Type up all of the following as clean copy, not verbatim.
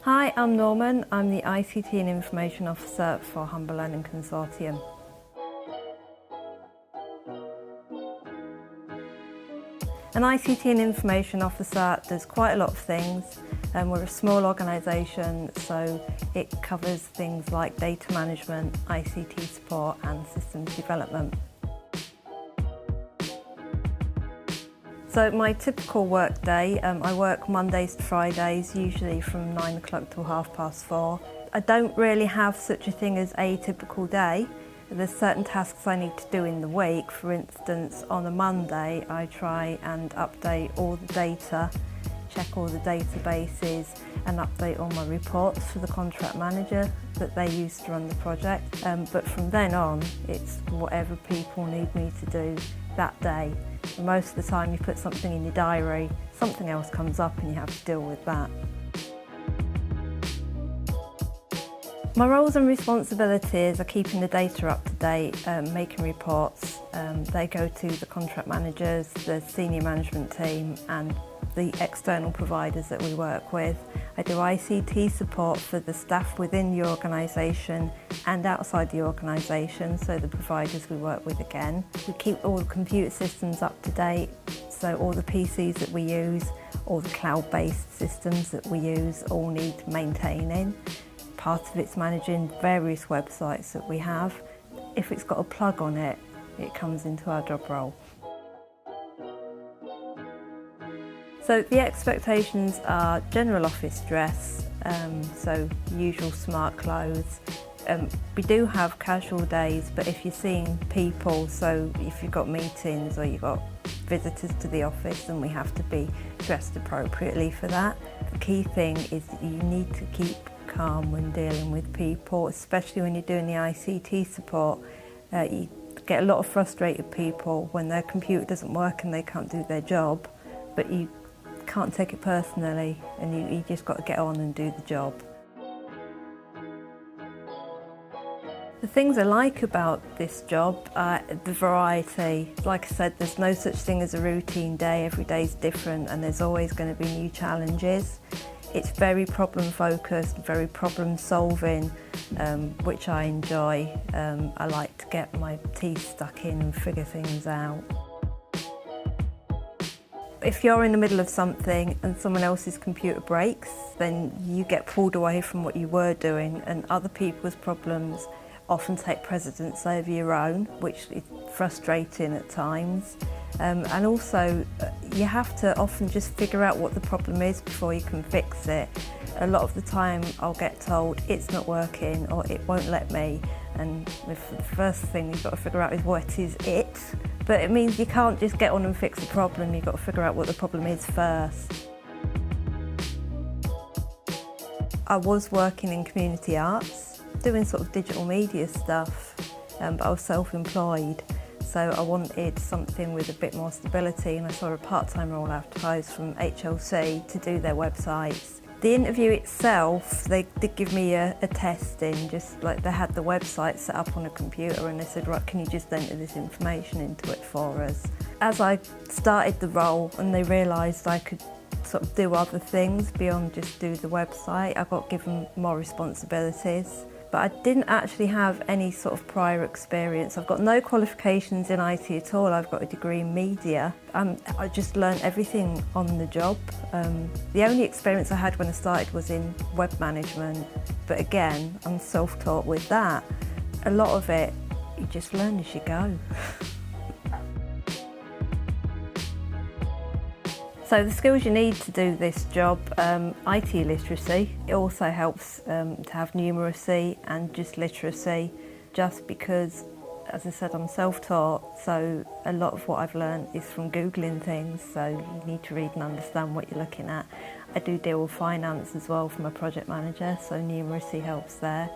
Hi, I'm Norman. I'm the ICT and Information Officer for Humber Learning Consortium. An ICT and Information Officer does quite a lot of things. We're a small organisation, so it covers things like data management, ICT support and systems development. So my typical work day, I work Mondays to Fridays, usually from 9 o'clock till 4:30. I don't really have such a thing as a typical day. There's certain tasks I need to do in the week. For instance, on a Monday, I try and update all the data, check all the databases and update all my reports for the contract manager that they use to run the project. But from then on, it's whatever people need me to do that day. Most of the time you put something in your diary, something else comes up and you have to deal with that. My roles and responsibilities are keeping the data up to date, making reports. They go to the contract managers, the senior management team and the external providers that we work with. I do ICT support for the staff within the organisation and outside the organisation, so the providers we work with again. We keep all the computer systems up to date, so all the PCs that we use, all the cloud-based systems that we use all need maintaining. Part of it's managing various websites that we have. If it's got a plug on it, it comes into our job role. So the expectations are general office dress, so usual smart clothes. We do have casual days, but if you're seeing people, so if you've got meetings or you've got visitors to the office, then we have to be dressed appropriately for that. The key thing is that you need to keep calm when dealing with people, especially when you're doing the ICT support. You get a lot of frustrated people when their computer doesn't work and they can't do their job, but you can't take it personally and you just got to get on and do the job. The things I like about this job are the variety. Like I said, there's no such thing as a routine day. Every day is different and there's always going to be new challenges. It's very problem focused, very problem solving, which I enjoy. I like to get my teeth stuck in and figure things out. If you're in the middle of something and someone else's computer breaks, then you get pulled away from what you were doing, and other people's problems often take precedence over your own, which is frustrating at times. And also, you have to often just figure out what the problem is before you can fix it. A lot of the time I'll get told it's not working or it won't let me, and the first thing you've got to figure out is what is it. But it means you can't just get on and fix the problem, you've got to figure out what the problem is first. I was working in community arts, doing sort of digital media stuff, but I was self-employed. So I wanted something with a bit more stability, and I saw a part-time role advertised from HLC to do their websites. The interview itself, they did give me a testing, just like they had the website set up on a computer and they said, right, can you just enter this information into it for us? As I started the role and they realised I could sort of do other things beyond just do the website, I got given more responsibilities. But I didn't actually have any sort of prior experience. I've got no qualifications in IT at all. I've got a degree in media. I just learned everything on the job. The only experience I had when I started was in web management. But again, I'm self-taught with that. A lot of it, you just learn as you go. So the skills you need to do this job, IT literacy. It also helps to have numeracy and just literacy, just because, as I said, I'm self-taught, so a lot of what I've learned is from Googling things, so you need to read and understand what you're looking at. I do deal with finance as well from a project manager, so numeracy helps there.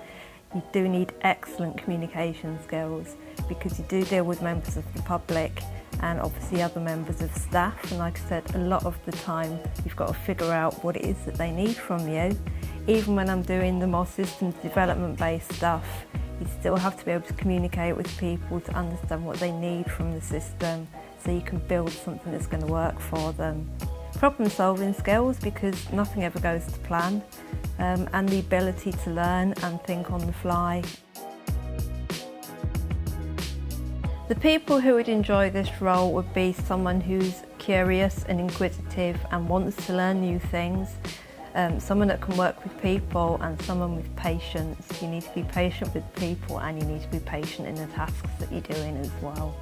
You do need excellent communication skills because you do deal with members of the public and obviously other members of staff, and like I said, a lot of the time you've got to figure out what it is that they need from you. Even when I'm doing the more systems development based stuff, you still have to be able to communicate with people to understand what they need from the system so you can build something that's going to work for them. Problem solving skills, because nothing ever goes to plan. and the ability to learn and think on the fly. The people who would enjoy this role would be someone who's curious and inquisitive and wants to learn new things, someone that can work with people, and someone with patience. You need to be patient with people and you need to be patient in the tasks that you're doing as well.